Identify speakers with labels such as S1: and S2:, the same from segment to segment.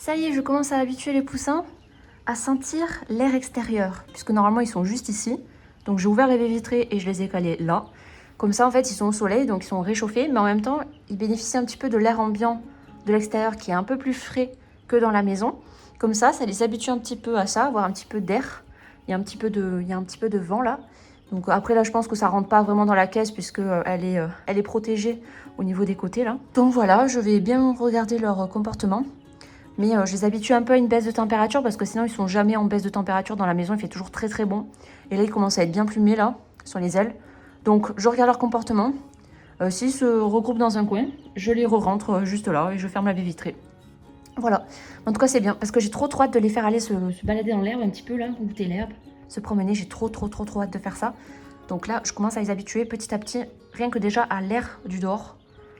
S1: Ça y est, je commence à habituer les poussins à sentir l'air extérieur, puisque normalement ils sont juste ici. Donc j'ai ouvert les baies vitrées et je les ai calés là. Comme ça, en fait, ils sont au soleil, donc ils sont réchauffés, mais en même temps, ils bénéficient un petit peu de l'air ambiant de l'extérieur qui est un peu plus frais que dans la maison. Comme ça les habitue un petit peu à ça, avoir un petit peu d'air. Il y a un petit peu de vent là. Donc après là, je pense que ça rentre pas vraiment dans la caisse puisque elle est protégée au niveau des côtés là. Donc voilà, je vais bien regarder leur comportement. Mais je les habitue un peu à une baisse de température parce que sinon ils sont jamais en baisse de température dans la maison. Il fait toujours très très bon. Et là, ils commencent à être bien plumés là, sur les ailes. Donc je regarde leur comportement. S'ils se regroupent dans un coin, je les re-rentre juste là et je ferme la baie vitrée. Voilà. En tout cas, c'est bien parce que j'ai trop hâte de les faire aller se balader dans l'herbe un petit peu là, goûter l'herbe, se promener. J'ai trop hâte de faire ça. Donc là, je commence à les habituer petit à petit, rien que déjà à l'air du dehors.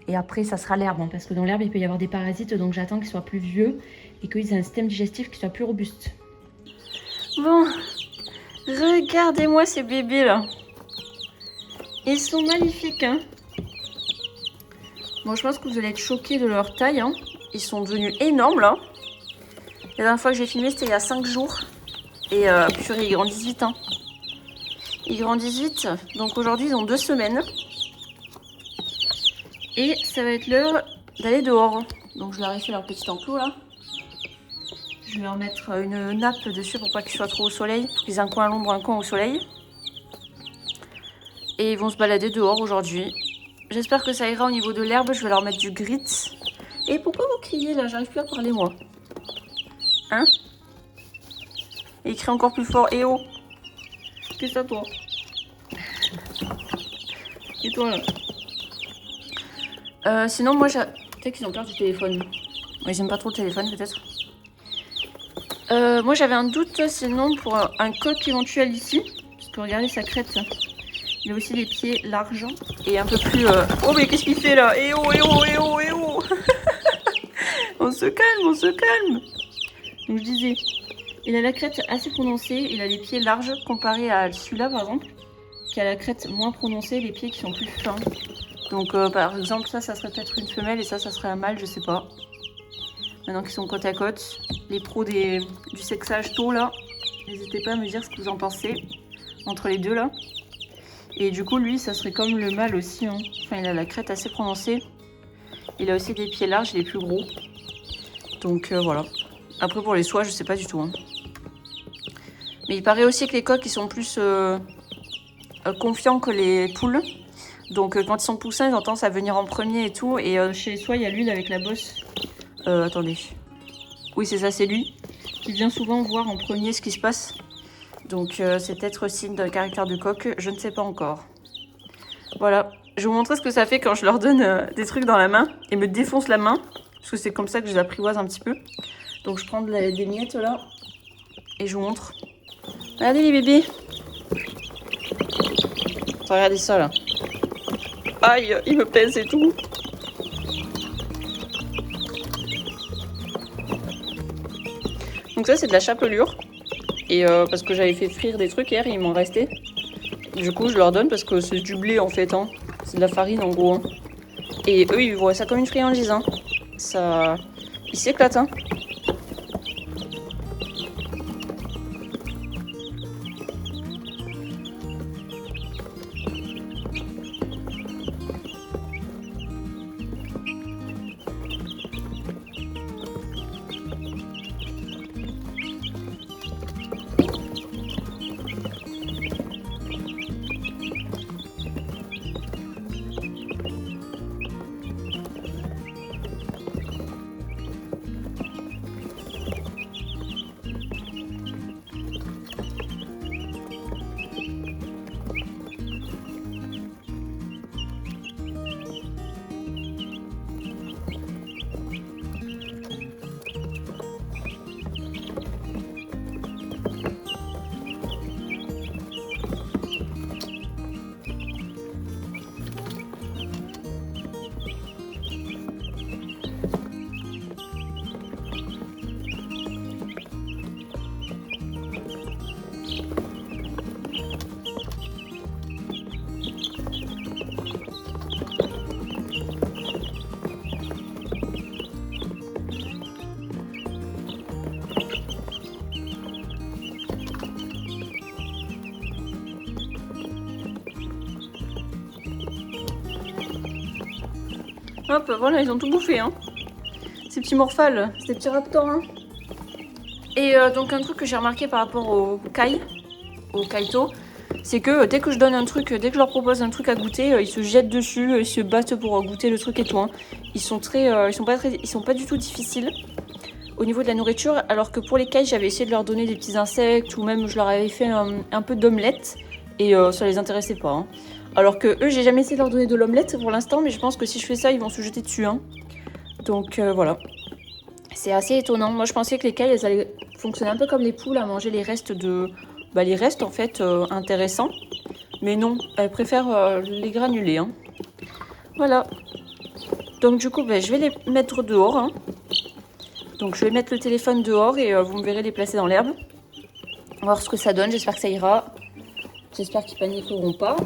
S1: Et après, ça sera l'herbe, hein, parce que dans l'herbe, il peut y avoir des parasites, donc j'attends qu'ils soient plus vieux et qu'ils aient un système digestif qui soit plus robuste. Bon, regardez-moi ces bébés là. Ils sont magnifiques, hein. Bon, je pense que vous allez être choqués de leur taille, hein. Ils sont devenus énormes là. La dernière fois que j'ai filmé, c'était il y a 5 jours. Et purée, ils grandissent vite, hein. Ils grandissent vite. Donc aujourd'hui, ils ont 2 semaines. Et ça va être l'heure d'aller dehors. Donc je leur ai fait leur petit enclos là. Je vais leur mettre une nappe dessus pour pas qu'ils soient trop au soleil. Pour qu'ils aient un coin à l'ombre, un coin au soleil. Et ils vont se balader dehors aujourd'hui. J'espère que ça ira au niveau de l'herbe. Je vais leur mettre du grit. Et pourquoi vous criez là? J'arrive plus à parler moi. Hein? Et il crie encore plus fort. Eh oh! Qu'est-ce que ça toi? Et toi là? Sinon, moi, peut-être qu'ils ont peur du téléphone. Ouais, ils aiment pas trop le téléphone, peut-être. Moi, j'avais un doute, sinon, pour un coq éventuel ici. Parce que regardez sa crête. Il a aussi des pieds larges et un peu plus... Oh, mais qu'est-ce qu'il fait, là? Eh oh, eh oh, eh oh, eh oh. On se calme, on se calme. Donc, je disais, il a la crête assez prononcée. Il a les pieds larges comparé à celui-là, par exemple, qui a la crête moins prononcée, les pieds qui sont plus fins. Donc par exemple ça serait peut-être une femelle et ça serait un mâle, je sais pas. Maintenant qu'ils sont côte à côte, les pros du sexage tôt là, n'hésitez pas à me dire ce que vous en pensez entre les deux là. Et du coup lui ça serait comme le mâle aussi, hein. Enfin il a la crête assez prononcée. Il a aussi des pieds larges, il est plus gros. Donc voilà. Après pour les soies je sais pas du tout, hein. Mais il paraît aussi que les coqs ils sont plus confiants que les poules. Donc quand ils sont poussins, ils ont tendance à venir en premier et tout. Et chez les soies, il y a l'huile avec la bosse. Attendez. Oui, c'est ça, c'est lui. Qui vient souvent voir en premier ce qui se passe. Donc c'est peut-être signe d'un caractère de coq. Je ne sais pas encore. Voilà. Je vais vous montrer ce que ça fait quand je leur donne des trucs dans la main. Et me défonce la main. Parce que c'est comme ça que je les apprivoise un petit peu. Donc je prends des miettes là. Et je vous montre. Regardez les bébés. Regardez ça là. Aïe, il me pèse et tout. Donc ça c'est de la chapelure. Et parce que j'avais fait frire des trucs hier, il m'en restait. Du coup je leur donne parce que c'est du blé en fait, hein. C'est de la farine en gros, hein. Et eux ils voient ça comme une friandise, hein. Ça... Ils s'éclatent, hein. Hop, voilà, ils ont tout bouffé, hein. Ces petits morphales, ces petits raptors, hein. Et donc un truc que j'ai remarqué par rapport au kaito, c'est que dès que je donne un truc, dès que je leur propose un truc à goûter, ils se jettent dessus, ils se battent pour goûter le truc et tout, hein. Ils sont pas du tout difficiles au niveau de la nourriture, alors que pour les kai, j'avais essayé de leur donner des petits insectes, ou même je leur avais fait un peu d'omelette, et ça les intéressait pas, hein. Alors que eux, j'ai jamais essayé de leur donner de l'omelette pour l'instant, mais je pense que si je fais ça, ils vont se jeter dessus, hein. Donc voilà. C'est assez étonnant. Moi, je pensais que les kai, elles allaient fonctionner un peu comme les poules, à manger les restes les restes, en fait, intéressants. Mais non, elles préfèrent les granulés, hein. Voilà. Donc, du coup, je vais les mettre dehors, hein. Donc, je vais mettre le téléphone dehors et vous me verrez les placer dans l'herbe. On va voir ce que ça donne. J'espère que ça ira. J'espère qu'ils paniqueront pas.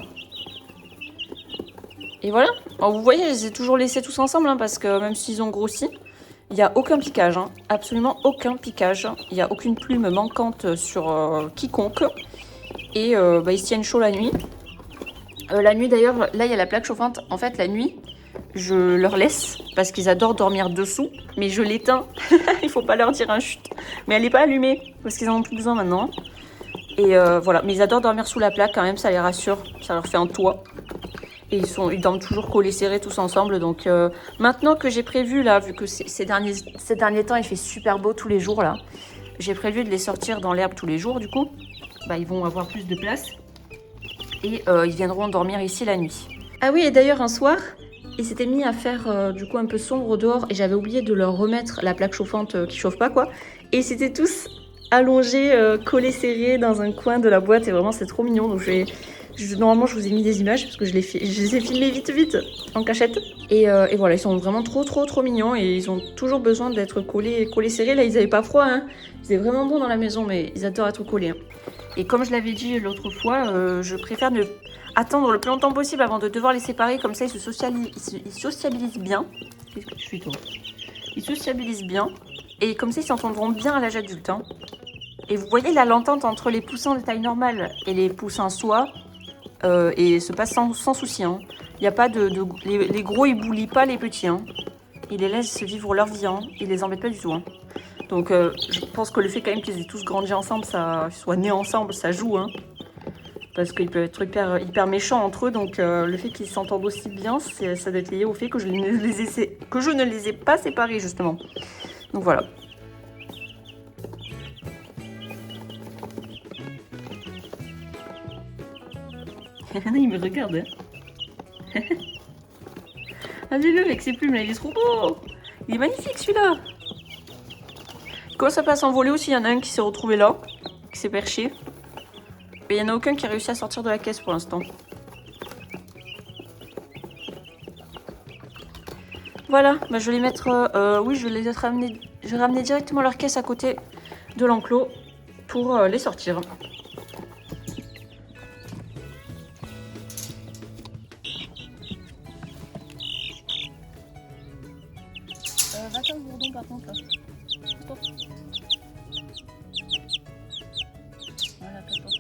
S1: Et voilà. Alors, vous voyez, je les ai toujours laissés tous ensemble, hein, parce que même s'ils ont grossi, il n'y a aucun piquage, hein. Absolument aucun piquage. Il n'y a aucune plume manquante sur quiconque. Et ils se tiennent chaud la nuit. La nuit d'ailleurs, là il y a la plaque chauffante. En fait, la nuit, je leur laisse parce qu'ils adorent dormir dessous. Mais je l'éteins. Il faut pas leur dire un chut. Mais elle n'est pas allumée parce qu'ils en ont plus besoin maintenant. Et voilà, mais ils adorent dormir sous la plaque quand même, ça les rassure. Ça leur fait un toit. Et ils dorment toujours collés serrés tous ensemble. Donc maintenant que j'ai prévu, là, vu que ces derniers temps, il fait super beau tous les jours, là, j'ai prévu de les sortir dans l'herbe tous les jours, du coup. Ils vont avoir plus de place. Et ils viendront dormir ici la nuit. Ah oui, et d'ailleurs, un soir, ils s'étaient mis à faire du coup un peu sombre dehors. Et j'avais oublié de leur remettre la plaque chauffante qui chauffe pas, quoi. Et ils étaient tous allongés, collés serrés dans un coin de la boîte. Et vraiment, c'est trop mignon. Donc normalement, je vous ai mis des images parce que je les ai filmées vite en cachette. Et voilà, ils sont vraiment trop mignons et ils ont toujours besoin d'être collés serrés. Là, ils n'avaient pas froid, hein. Ils étaient vraiment bons dans la maison, mais ils adorent être collés, hein. Et comme je l'avais dit l'autre fois, je préfère attendre le plus longtemps possible avant de devoir les séparer. Comme ça, ils sociabilisent bien. Qu'est-ce que je fais, toi ? Ils sociabilisent bien. Et comme ça, ils s'entendront bien à l'âge adulte, hein. Et vous voyez là, l'entente entre les poussins de taille normale et les poussins soie. Et se passe sans souci, hein. Il n'y a pas les gros, ils boulient pas les petits, hein. Ils les laissent vivre leur vie, hein. Ils les embêtent pas du tout, hein. Donc je pense que le fait quand même qu'ils aient tous grandi ensemble, qu'ils soient nés ensemble, ça joue, hein. Parce qu'ils peuvent être hyper méchants entre eux. Donc le fait qu'ils s'entendent aussi bien, ça doit être lié au fait que je ne les ai pas séparés, justement. Donc voilà. Il me regarde, hein. Allez-le avec ses plumes là, il est trop beau. Il est magnifique celui-là. Quand ça passe s'envoler aussi, il y en a un qui s'est retrouvé là, qui s'est perché. Mais il n'y en a aucun qui a réussi à sortir de la caisse pour l'instant. Voilà, je vais les mettre... oui, je vais ramener directement leur caisse à côté de l'enclos pour les sortir. Va-t'en le bourdon par contre là. Stop. Voilà, calme-toi.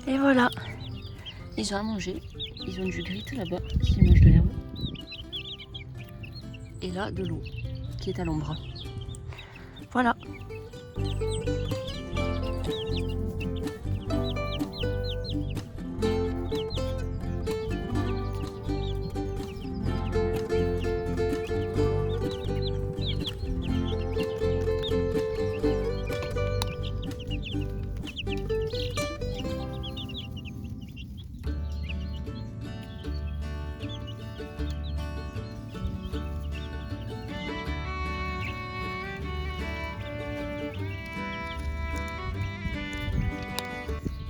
S1: Et voilà, ils ont à manger, ils ont du grit là-bas, s'ils mangent de l'herbe. Et là, de l'eau, qui est à l'ombre. Voilà.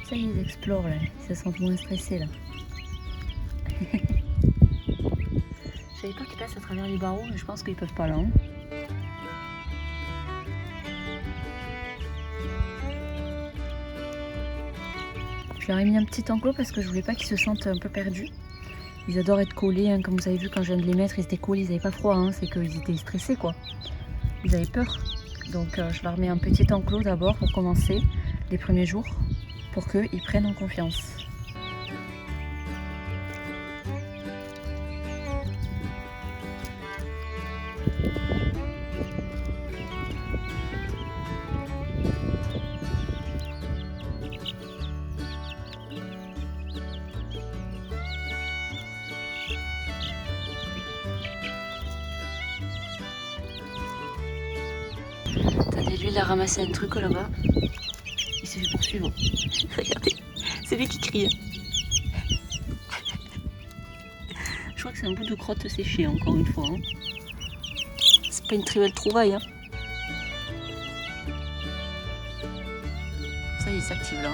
S1: Ça, ils explorent là, ils se sentent moins stressés là. Je savais pas qu'ils passent à travers les barreaux, mais je pense qu'ils peuvent pas là. Hein. Je leur ai mis un petit enclos parce que je voulais pas qu'ils se sentent un peu perdus. Ils adorent être collés, hein. Comme vous avez vu quand je viens de les mettre, ils étaient collés, ils n'avaient pas froid, hein. C'est qu'ils étaient stressés quoi. Ils avaient peur. Donc je leur mets un petit enclos d'abord pour commencer les premiers jours, pour qu'ils prennent en confiance. Attendez, lui il a ramassé un truc là-bas. Il s'est fait poursuivre. Regardez, c'est lui qui crie. Je crois que c'est un bout de crotte séchée encore une fois. Hein. C'est pas une très belle trouvaille. Hein. Ça il s'active là.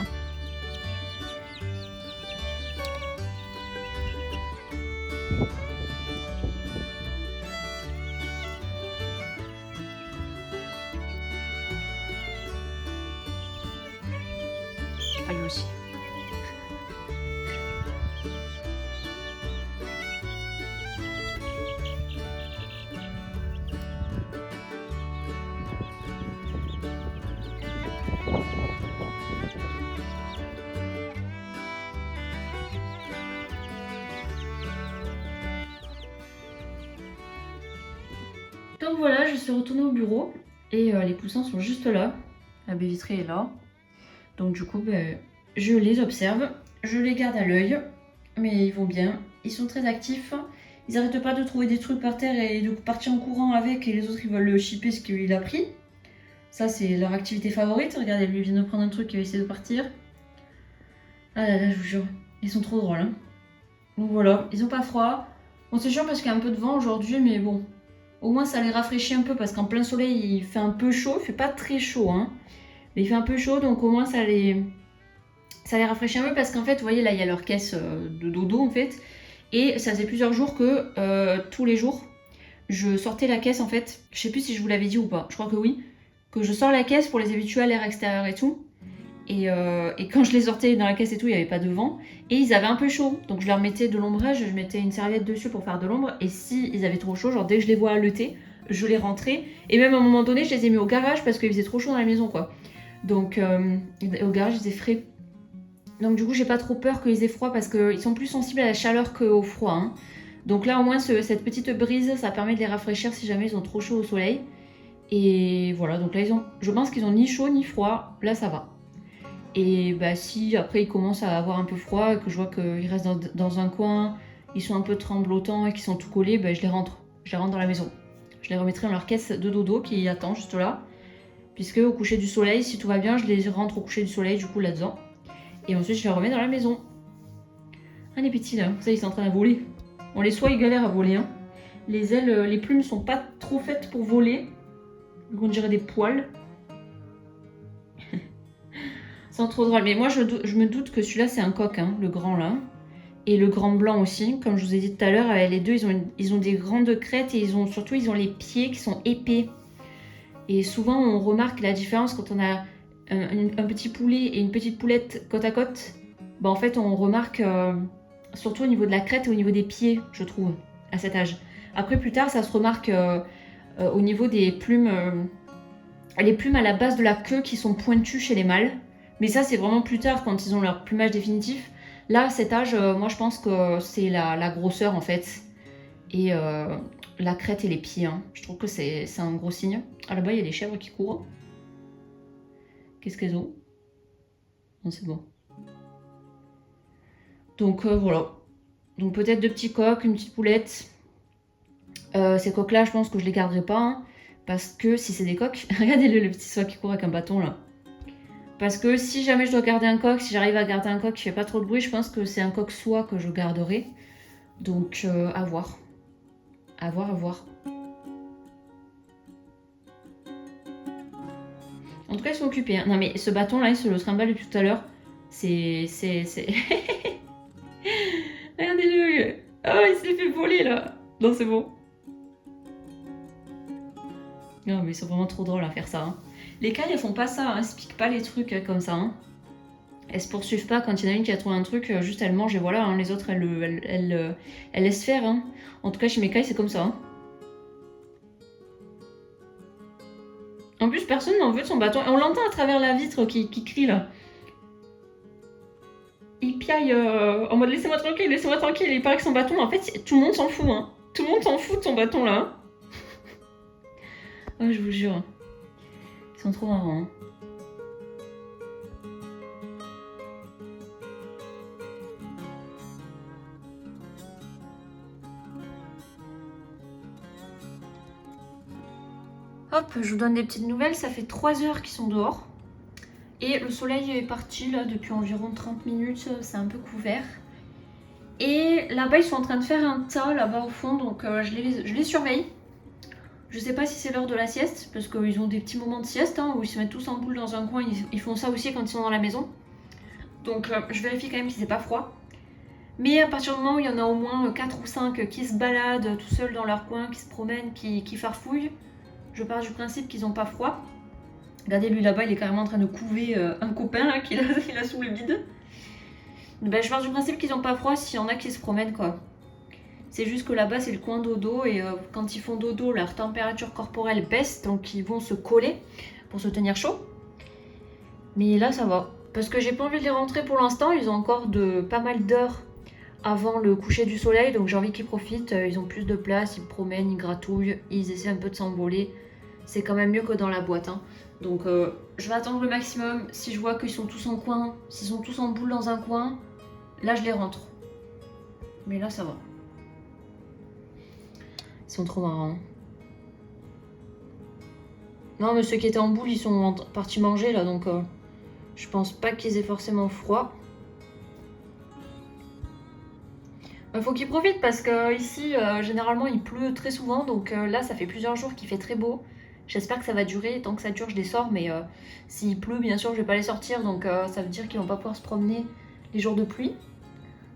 S1: Ah, lui aussi. Donc voilà, je suis retournée au bureau et les poussins sont juste là. La baie vitrée est là. Donc du coup, je les observe, je les garde à l'œil, mais ils vont bien. Ils sont très actifs. Ils n'arrêtent pas de trouver des trucs par terre et de partir en courant avec, et les autres ils veulent le chipper ce qu'il a pris. Ça c'est leur activité favorite. Regardez, lui il vient de prendre un truc, il va essayer de partir. Ah là là, je vous jure, ils sont trop drôles. Hein. Donc voilà, ils ont pas froid. Bon, c'est chiant parce qu'il y a un peu de vent aujourd'hui, mais bon, au moins ça les rafraîchit un peu parce qu'en plein soleil il fait un peu chaud. Il fait pas très chaud, hein, mais il fait un peu chaud, donc au moins ça les rafraîchit un peu parce qu'en fait, vous voyez là, il y a leur caisse de dodo en fait. Et ça faisait plusieurs jours que tous les jours, je sortais la caisse en fait. Je sais plus si je vous l'avais dit ou pas, je crois que oui. Que je sors la caisse pour les habituer à l'air extérieur et tout. Et quand je les sortais dans la caisse et tout, il n'y avait pas de vent. Et ils avaient un peu chaud. Donc je leur mettais de l'ombrage, je mettais une serviette dessus pour faire de l'ombre. Et si ils avaient trop chaud, genre dès que je les vois haleter, je les rentrais. Et même à un moment donné, je les ai mis au garage parce qu'il faisait trop chaud dans la maison, quoi. Donc au garage, ils étaient frais. Donc du coup, j'ai pas trop peur qu'ils aient froid parce qu'ils sont plus sensibles à la chaleur qu'au froid. Hein. Donc là, au moins, cette petite brise, ça permet de les rafraîchir si jamais ils ont trop chaud au soleil. Et voilà, donc là, je pense qu'ils ont ni chaud ni froid. Là, ça va. Et bah si après ils commencent à avoir un peu froid et que je vois qu'ils restent dans un coin, ils sont un peu tremblotants et qu'ils sont tout collés, bah je les rentre dans la maison. Je les remettrai dans leur caisse de dodo qui attend juste là. Puisque au coucher du soleil, si tout va bien, je les rentre au coucher du soleil du coup là-dedans. Et ensuite je les remets dans la maison. Ah les petits là, ça ils sont en train de voler. On les soit ils galèrent à voler. Hein. Les ailes, les plumes sont pas trop faites pour voler. Donc on dirait des poils. C'est trop drôle. Mais moi, je me doute que celui-là, c'est un coq, hein, le grand là. Et le grand blanc aussi. Comme je vous ai dit tout à l'heure, les deux, ils ont des grandes crêtes et surtout, ils ont les pieds qui sont épais. Et souvent, on remarque la différence quand on a un petit poulet et une petite poulette côte à côte. Bah, en fait, on remarque surtout au niveau de la crête et au niveau des pieds, je trouve, à cet âge. Après, plus tard, ça se remarque au niveau des plumes. Les plumes à la base de la queue qui sont pointues chez les mâles. Mais ça, c'est vraiment plus tard, quand ils ont leur plumage définitif. Là, à cet âge, moi, je pense que c'est la grosseur, en fait. Et la crête et les pieds. Hein. Je trouve que c'est un gros signe. Ah, là-bas, il y a des chèvres qui courent. Qu'est-ce qu'elles ont? Non, c'est bon. Donc, voilà. Donc, peut-être 2 petits coqs, une petite poulette. Ces coqs-là, je pense que je les garderai pas. Hein, parce que si c'est des coqs... Regardez le petit soie qui court avec un bâton, là. Parce que si jamais je dois garder un coq, si j'arrive à garder un coq qui fait pas trop de bruit, je pense que c'est un coq soie que je garderai. Donc à voir. À voir, à voir. En tout cas, ils sont occupés. Hein. Non mais ce bâton là, il se le trimballe depuis tout à l'heure. C'est... Regardez-le. Oh, il s'est fait voler là. Non, c'est bon. Non mais ils sont vraiment trop drôles à faire ça. Hein. Les cailles, elles font pas ça. Hein. Elles se piquent pas les trucs comme ça. Hein. Elles se poursuivent pas quand il y en a une qui a trouvé un truc, juste elle mange et voilà, hein, les autres elles laissent faire. Hein. En tout cas chez mes cailles c'est comme ça. Hein. En plus personne n'en veut de son bâton. Et on l'entend à travers la vitre qui crie là. Il piaille en mode laissez-moi tranquille, laissez-moi tranquille. Il paraît que son bâton, en fait tout le monde s'en fout. Hein. Tout le monde s'en fout de son bâton là. Hein. Oh je vous jure. Ils sont trop marrants. Hein. Hop, je vous donne des petites nouvelles, ça fait 3 heures qu'ils sont dehors. Et le soleil est parti là depuis environ 30 minutes, c'est un peu couvert. Et là-bas, ils sont en train de faire un tas là-bas au fond, donc je les surveille. Je sais pas si c'est l'heure de la sieste, parce qu'ils ont des petits moments de sieste hein, où ils se mettent tous en boule dans un coin, ils font ça aussi quand ils sont dans la maison. Donc je vérifie quand même si c'est pas froid. Mais à partir du moment où il y en a au moins 4 ou 5 qui se baladent tout seuls dans leur coin, qui se promènent, qui farfouillent, je pars du principe qu'ils n'ont pas froid. Regardez, lui là-bas, il est carrément en train de couver un copain là, qu'il a sous le bide. Ben, je pars du principe qu'ils n'ont pas froid s'il y en a qui se promènent quoi. C'est juste que là-bas, c'est le coin dodo et quand ils font dodo, leur température corporelle baisse, donc ils vont se coller pour se tenir chaud. Mais là, ça va. Parce que j'ai pas envie de les rentrer pour l'instant, ils ont encore pas mal d'heures avant le coucher du soleil, donc j'ai envie qu'ils profitent, ils ont plus de place, ils promènent, ils gratouillent, ils essaient un peu de s'envoler. C'est quand même mieux que dans la boîte. Hein. Donc je vais attendre le maximum. Si je vois qu'ils sont tous en coin, s'ils sont tous en boule dans un coin, là je les rentre. Mais là ça va. Ils sont trop marrants. Non mais ceux qui étaient en boule ils sont partis manger là, donc je pense pas qu'ils aient forcément froid. Faut qu'ils profitent parce que ici généralement il pleut très souvent, donc là ça fait plusieurs jours qu'il fait très beau. J'espère que ça va durer, tant que ça dure je les sors, mais s'il pleut bien sûr je vais pas les sortir, donc ça veut dire qu'ils vont pas pouvoir se promener les jours de pluie.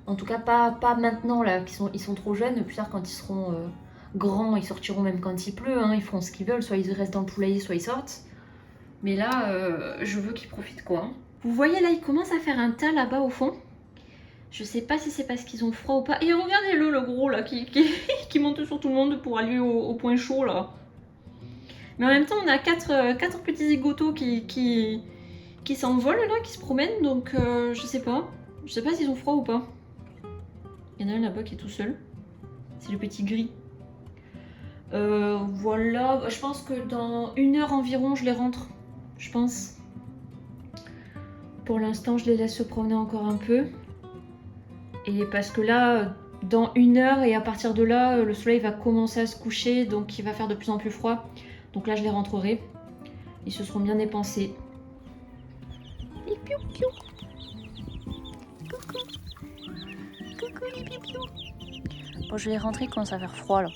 S1: En tout cas pas maintenant là, ils sont trop jeunes, plus tard quand ils seront grands, ils sortiront même quand il pleut, hein, ils feront ce qu'ils veulent, soit ils restent dans le poulailler, soit ils sortent. Mais là je veux qu'ils profitent quoi. Vous voyez là, il commence à faire un tas là-bas au fond. Je sais pas si c'est parce qu'ils ont froid ou pas. Et regardez-le, le gros là, qui monte sur tout le monde pour aller au point chaud là. Mais en même temps, on a quatre petits zigotos qui s'envolent là, qui se promènent. Donc je sais pas. Je sais pas s'ils ont froid ou pas. Il y en a un là-bas qui est tout seul. C'est le petit gris. Voilà, je pense que dans 1 heure environ, je les rentre. Je pense. Pour l'instant, je les laisse se promener encore un peu. Et parce que là, dans 1 heure et à partir de là, le soleil va commencer à se coucher, donc il va faire de plus en plus froid. Donc là, je les rentrerai. Ils se seront bien dépensés. Les piou-piou. Coucou. Coucou les piou-piou. Bon, je vais les rentrer, il commence à faire froid là.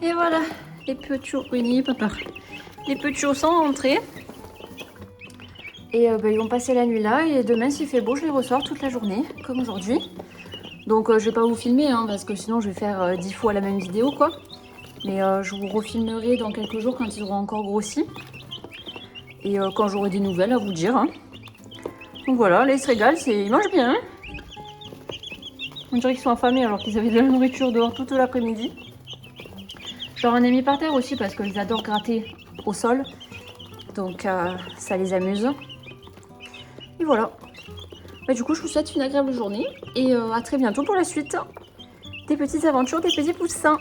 S1: Et voilà, les petits. Oui, papa. Les petits sont rentrés. Et ils vont passer la nuit là. Et demain, s'il fait beau, je les ressors toute la journée, comme aujourd'hui. Donc, je vais pas vous filmer, hein, parce que sinon, je vais faire 10 fois la même vidéo, quoi. Mais je vous refilmerai dans quelques jours quand ils auront encore grossi. Et quand j'aurai des nouvelles à vous dire. Hein. Donc voilà, là, ils se régalent. Ils mangent bien. Hein. On dirait qu'ils sont affamés alors qu'ils avaient de la nourriture dehors toute l'après-midi. Je leur en ai mis par terre aussi parce qu'ils adorent gratter au sol. Donc, ça les amuse. Et voilà. Bah, du coup, je vous souhaite une agréable journée et à très bientôt pour la suite des petites aventures des petits poussins.